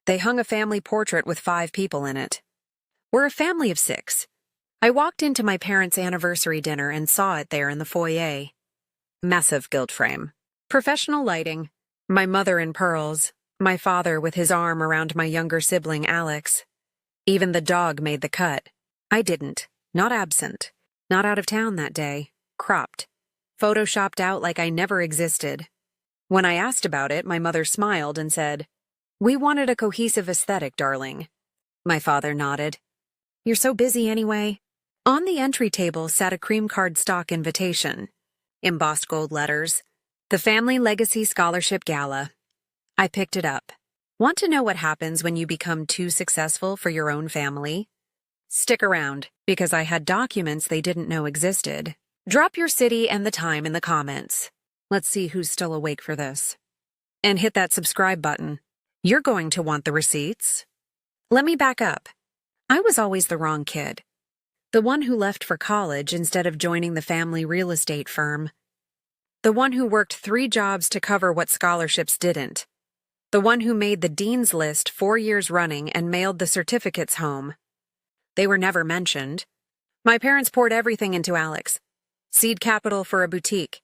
They hung a family portrait with 5 people in it. We're a family of 6. I walked into my parents' anniversary dinner and saw it there in the foyer. Massive gilt frame. Professional lighting. My mother in pearls. My father with his arm around my younger sibling, Alex. Even the dog made the cut. I didn't. Not absent. Not out of town that day. Cropped. Photoshopped out like I never existed. When I asked about it, my mother smiled and said, "We wanted a cohesive aesthetic, darling." My father nodded. "You're so busy anyway." On the entry table sat a cream cardstock invitation. Embossed gold letters. The Family Legacy Scholarship Gala. I picked it up. Want to know what happens when you become too successful for your own family? Stick around, because I had documents they didn't know existed. Drop your city and the time in the comments. Let's see who's still awake for this. And hit that subscribe button. You're going to want the receipts. Let me back up. I was always the wrong kid. The one who left for college instead of joining the family real estate firm. The one who worked 3 jobs to cover what scholarships didn't. The one who made the dean's list 4 years running and mailed the certificates home. They were never mentioned. My parents poured everything into Alex. Seed capital for a boutique.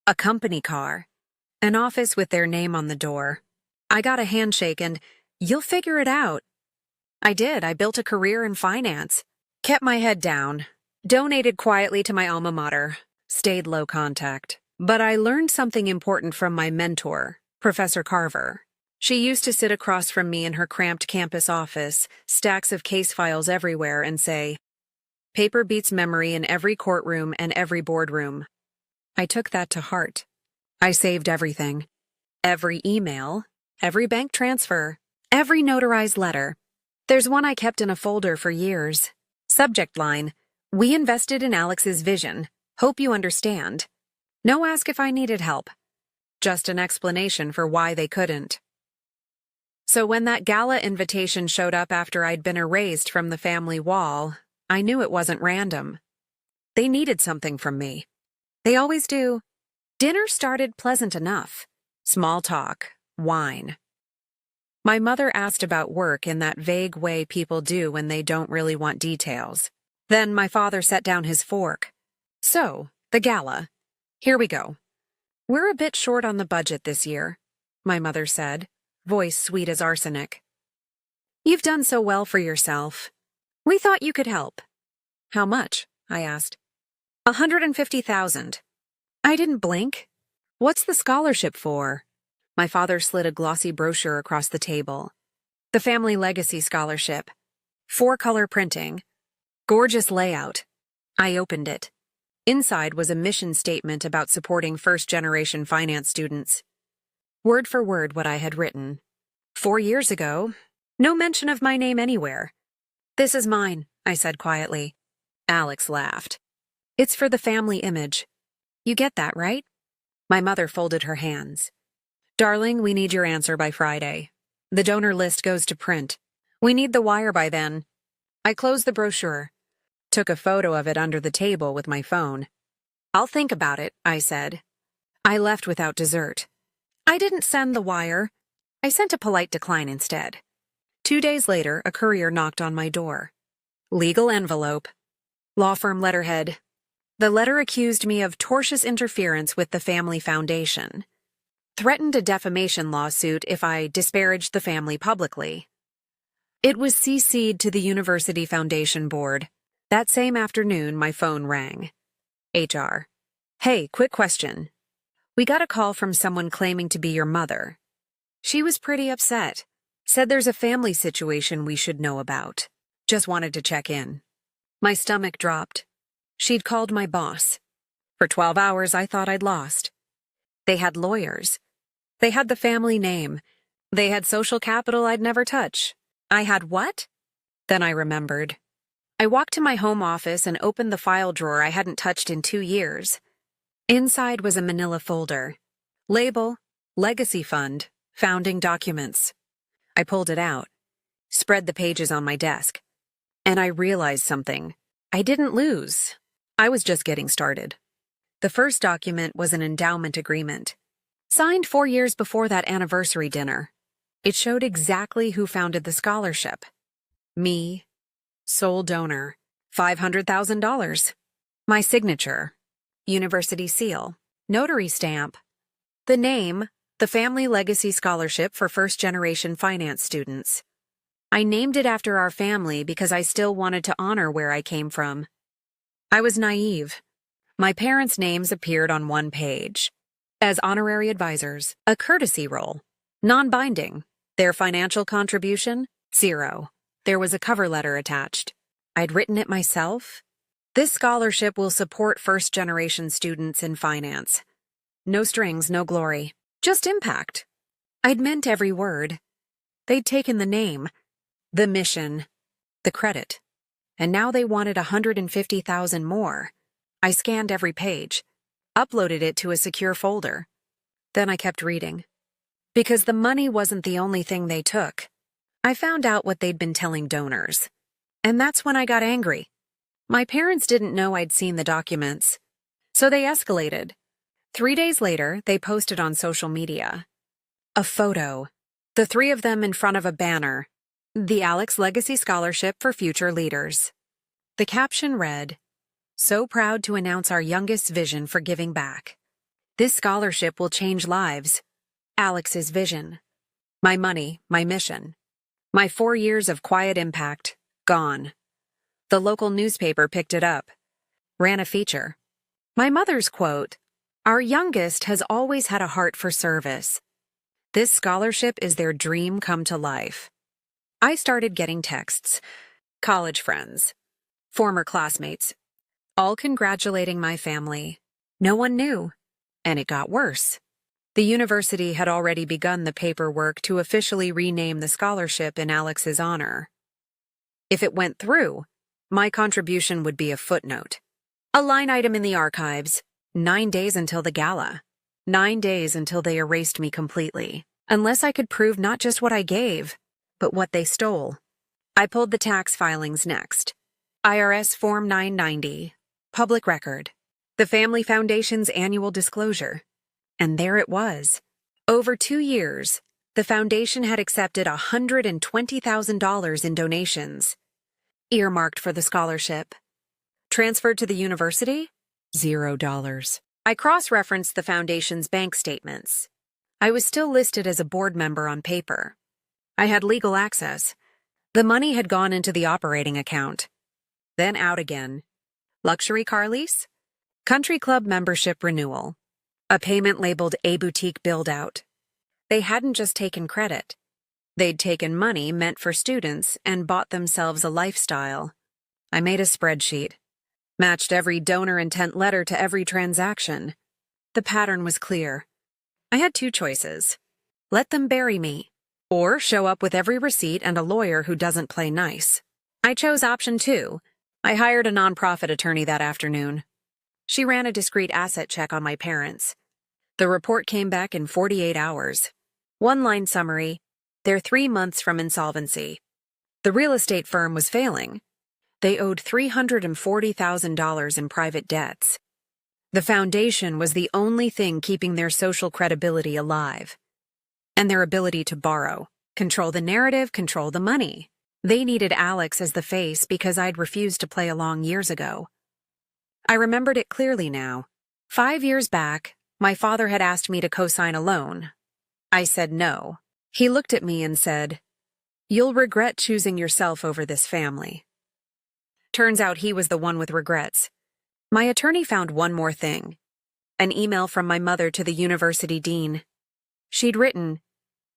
A company car. An office with their name on the door. I got a handshake and, "You'll figure it out." I did. I built a career in finance. Kept my head down. Donated quietly to my alma mater. Stayed low contact. But I learned something important from my mentor, Professor Carver. She used to sit across from me in her cramped campus office, stacks of case files everywhere, and say, "Paper beats memory in every courtroom and every boardroom." I took that to heart. I saved everything. Every email, every bank transfer, every notarized letter. There's one I kept in a folder for years. Subject line, "We invested in Alex's vision. Hope you understand." No ask if I needed help. Just an explanation for why they couldn't. So when that gala invitation showed up after I'd been erased from the family wall, I knew it wasn't random. They needed something from me. They always do. Dinner started pleasant enough. Small talk, wine. My mother asked about work in that vague way people do when they don't really want details. Then my father set down his fork. "So, the gala. Here we go. We're a bit short on the budget this year," my mother said, voice sweet as arsenic. "You've done so well for yourself. We thought you could help." "How much?" I asked. $150,000. I didn't blink. "What's the scholarship for?" My father slid a glossy brochure across the table. "The Family Legacy Scholarship. 4-color printing. Gorgeous layout." I opened it. Inside was a mission statement about supporting first-generation finance students. Word for word what I had written. 4 years ago, no mention of my name anywhere. "This is mine," I said quietly. Alex laughed. "It's for the family image. You get that, right?" My mother folded her hands. "Darling, we need your answer by Friday. The donor list goes to print. We need the wire by then." I closed the brochure. Took a photo of it under the table with my phone. "I'll think about it," I said. I left without dessert. I didn't send the wire. I sent a polite decline instead. 2 days later, a courier knocked on my door. Legal envelope. Law firm letterhead. The letter accused me of tortious interference with the family foundation. Threatened a defamation lawsuit if I disparaged the family publicly. It was CC'd to the University Foundation Board. That same afternoon, my phone rang. HR. "Hey, quick question. We got a call from someone claiming to be your mother. She was pretty upset. Said there's a family situation we should know about. Just wanted to check in." My stomach dropped. She'd called my boss. For 12 hours, I thought I'd lost. They had lawyers. They had the family name. They had social capital I'd never touch. I had what? Then I remembered. I walked to my home office and opened the file drawer I hadn't touched in 2 years. Inside was a manila folder. Label, Legacy Fund, Founding Documents. I pulled it out, spread the pages on my desk, and I realized something. I didn't lose. I was just getting started. The first document was an endowment agreement, signed 4 years before that anniversary dinner. It showed exactly who founded the scholarship. Me, sole donor, $500,000. My signature, university seal, notary stamp. The name, the Family Legacy Scholarship for First-Generation Finance Students. I named it after our family because I still wanted to honor where I came from. I was naive. My parents' names appeared on one page. As honorary advisors, a courtesy role, non-binding. Their financial contribution, 0. There was a cover letter attached. I'd written it myself. This scholarship will support first-generation students in finance. No strings, no glory. Just impact. I'd meant every word. They'd taken the name, the mission, the credit, and now they wanted $150,000 more. I scanned every page, uploaded it to a secure folder. Then I kept reading. Because the money wasn't the only thing they took. I found out what they'd been telling donors. And that's when I got angry. My parents didn't know I'd seen the documents. So they escalated. 3 days later, they posted on social media. A photo. The 3 of them in front of a banner. The Alex Legacy Scholarship for Future Leaders. The caption read, "So proud to announce our youngest's vision for giving back. This scholarship will change lives. Alex's vision. My money, my mission. My 4 years of quiet impact, gone." The local newspaper picked it up, ran a feature. My mother's quote, "Our youngest has always had a heart for service. This scholarship is their dream come to life." I started getting texts, college friends, former classmates, all congratulating my family. No one knew, and it got worse. The university had already begun the paperwork to officially rename the scholarship in Alex's honor. If it went through, my contribution would be a footnote. A line item in the archives, 9 days until the gala. 9 days until they erased me completely, unless I could prove not just what I gave, but what they stole. I pulled the tax filings next. IRS Form 990, public record, the Family Foundation's annual disclosure. And there it was. Over 2 years, the foundation had accepted $120,000 in donations, earmarked for the scholarship. Transferred to the university? $0. I cross-referenced the foundation's bank statements. I was still listed as a board member on paper. I had legal access. The money had gone into the operating account, then out again. Luxury car lease? Country club membership renewal. A payment labeled A Boutique Build-Out. They hadn't just taken credit. They'd taken money meant for students and bought themselves a lifestyle. I made a spreadsheet. Matched every donor intent letter to every transaction. The pattern was clear. I had 2 choices. Let them bury me, or show up with every receipt and a lawyer who doesn't play nice. I chose option 2. I hired a nonprofit attorney that afternoon. She ran a discreet asset check on my parents. The report came back in 48 hours. 1-line summary, they're 3 months from insolvency. The real estate firm was failing. They owed $340,000 in private debts. The foundation was the only thing keeping their social credibility alive. And their ability to borrow, control the narrative, control the money. They needed Alex as the face because I'd refused to play along years ago. I remembered it clearly now. 5 years back, my father had asked me to co-sign a loan. I said no. He looked at me and said, "You'll regret choosing yourself over this family." Turns out he was the one with regrets. My attorney found one more thing. An email from my mother to the university dean. She'd written,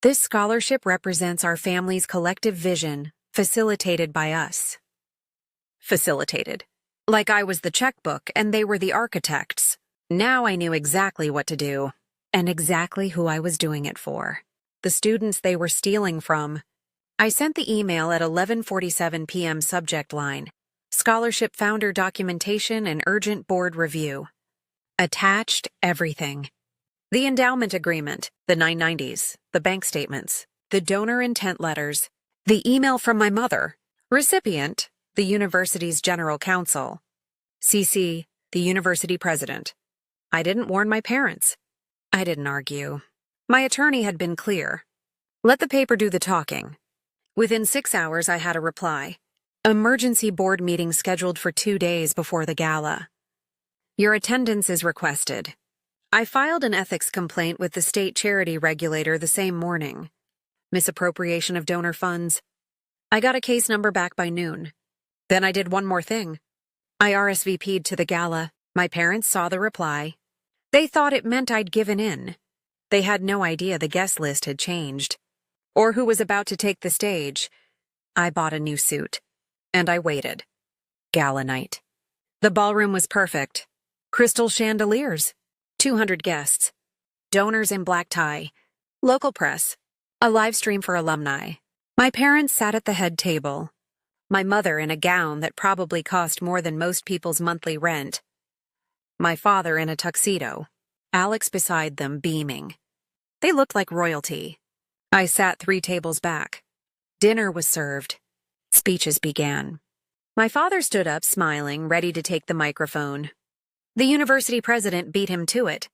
"This scholarship represents our family's collective vision, facilitated by us." Facilitated. Like I was the checkbook and they were the architects. Now I knew exactly what to do, and exactly who I was doing it for. The students they were stealing from. I sent the email at 11:47 p.m. subject line. Scholarship founder documentation and urgent board review. Attached everything. The endowment agreement, the 990s, the bank statements, the donor intent letters, the email from my mother, recipient, the university's general counsel, CC, the university president. I didn't warn my parents. I didn't argue. My attorney had been clear. Let the paper do the talking. Within 6 hours, I had a reply. Emergency board meeting scheduled for 2 days before the gala. Your attendance is requested. I filed an ethics complaint with the state charity regulator the same morning. Misappropriation of donor funds. I got a case number back by noon. Then I did one more thing. I RSVP'd to the gala. My parents saw the reply. They thought it meant I'd given in. They had no idea the guest list had changed, or who was about to take the stage. I bought a new suit, and I waited. Gala night. The ballroom was perfect. Crystal chandeliers, 200 guests, donors in black tie, local press, a live stream for alumni. My parents sat at the head table. My mother in a gown that probably cost more than most people's monthly rent. My father in a tuxedo. Alex beside them, beaming. They looked like royalty. I sat 3 tables back. Dinner was served. Speeches began. My father stood up, smiling, ready to take the microphone. The university president beat him to it.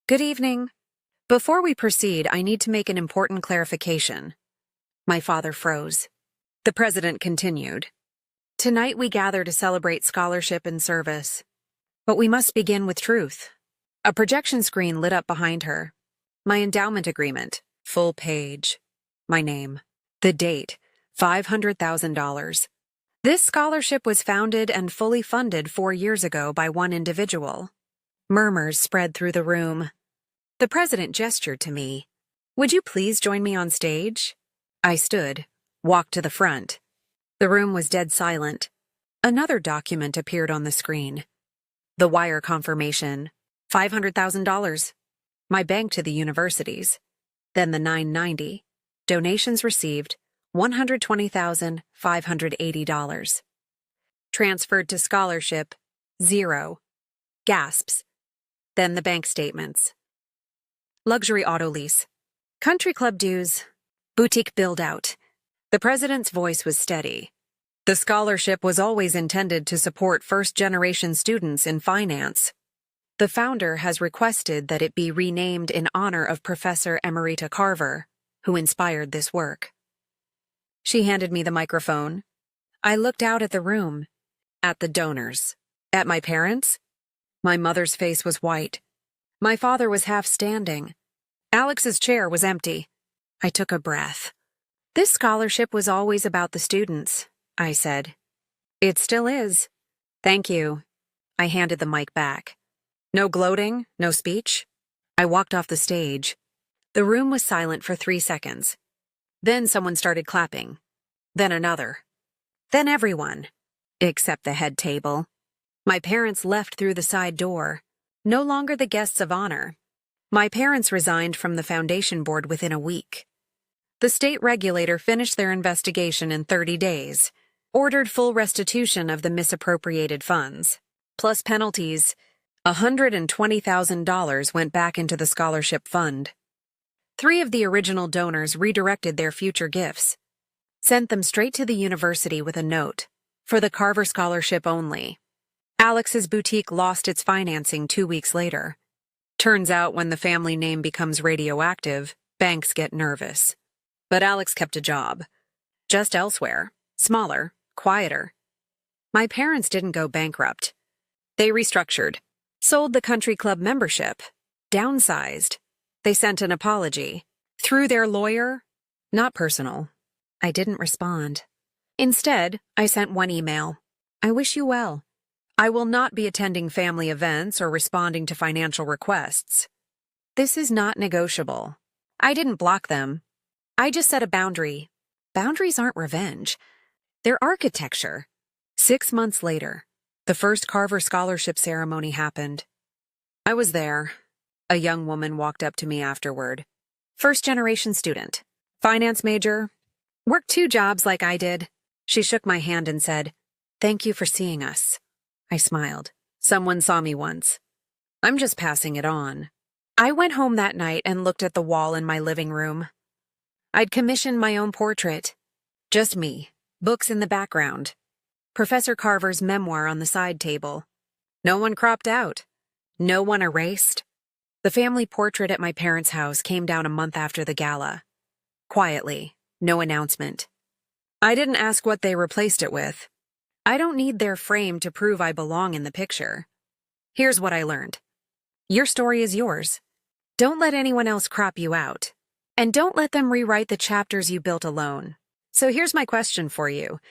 Good evening. Before we proceed, I need to make an important clarification. My father froze. The president continued. Tonight we gather to celebrate scholarship and service. But we must begin with truth. A projection screen lit up behind her. My endowment agreement, full page. My name. The date, $500,000. This scholarship was founded and fully funded 4 years ago by one individual. Murmurs spread through the room. The president gestured to me. Would you please join me on stage? I stood, walked to the front. The room was dead silent. Another document appeared on the screen. The wire confirmation, $500,000. My bank to the universities. Then the $990. Donations received, $120,580. Transferred to scholarship, 0. Gasps. Then the bank statements. Luxury auto lease. Country club dues. Boutique build-out. The president's voice was steady. The scholarship was always intended to support first-generation students in finance. The founder has requested that it be renamed in honor of Professor Emerita Carver, who inspired this work. She handed me the microphone. I looked out at the room, at the donors, at my parents. My mother's face was white. My father was half standing. Alex's chair was empty. I took a breath. This scholarship was always about the students, I said. It still is. Thank you. I handed the mic back. No gloating, no speech. I walked off the stage. The room was silent for 3 seconds. Then someone started clapping. Then another. Then everyone. Except the head table. My parents left through the side door. No longer the guests of honor. My parents resigned from the foundation board within a week. The state regulator finished their investigation in 30 days, ordered full restitution of the misappropriated funds, plus penalties. $120,000 went back into the scholarship fund. 3 of the original donors redirected their future gifts, sent them straight to the university with a note, for the Carver Scholarship only. Alex's boutique lost its financing 2 weeks later. Turns out when the family name becomes radioactive, banks get nervous. But Alex kept a job. Just elsewhere, smaller, quieter. My parents didn't go bankrupt. They restructured, sold the country club membership, downsized. They sent an apology. Through their lawyer? Not personal. I didn't respond. Instead, I sent one email. I wish you well. I will not be attending family events or responding to financial requests. This is not negotiable. I didn't block them. I just set a boundary. Boundaries aren't revenge. They're architecture. 6 months later, the first Carver Scholarship ceremony happened. I was there. A young woman walked up to me afterward. First-generation student. Finance major. Worked 2 jobs like I did. She shook my hand and said, "Thank you for seeing us." I smiled. Someone saw me once. I'm just passing it on. I went home that night and looked at the wall in my living room. I'd commissioned my own portrait. Just me. Books in the background. Professor Carver's memoir on the side table. No one cropped out. No one erased. The family portrait at my parents' house came down a month after the gala. Quietly, no announcement. I didn't ask what they replaced it with. I don't need their frame to prove I belong in the picture. Here's what I learned. Your story is yours. Don't let anyone else crop you out. And don't let them rewrite the chapters you built alone. So here's my question for you.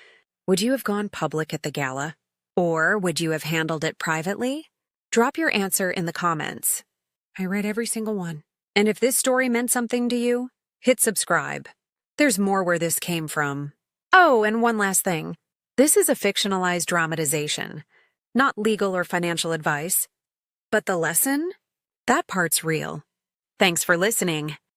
Would you have gone public at the gala? Or would you have handled it privately? Drop your answer in the comments. I read every single one. And if this story meant something to you, hit subscribe. There's more where this came from. Oh, and one last thing. This is a fictionalized dramatization, not legal or financial advice. But the lesson? That part's real. Thanks for listening.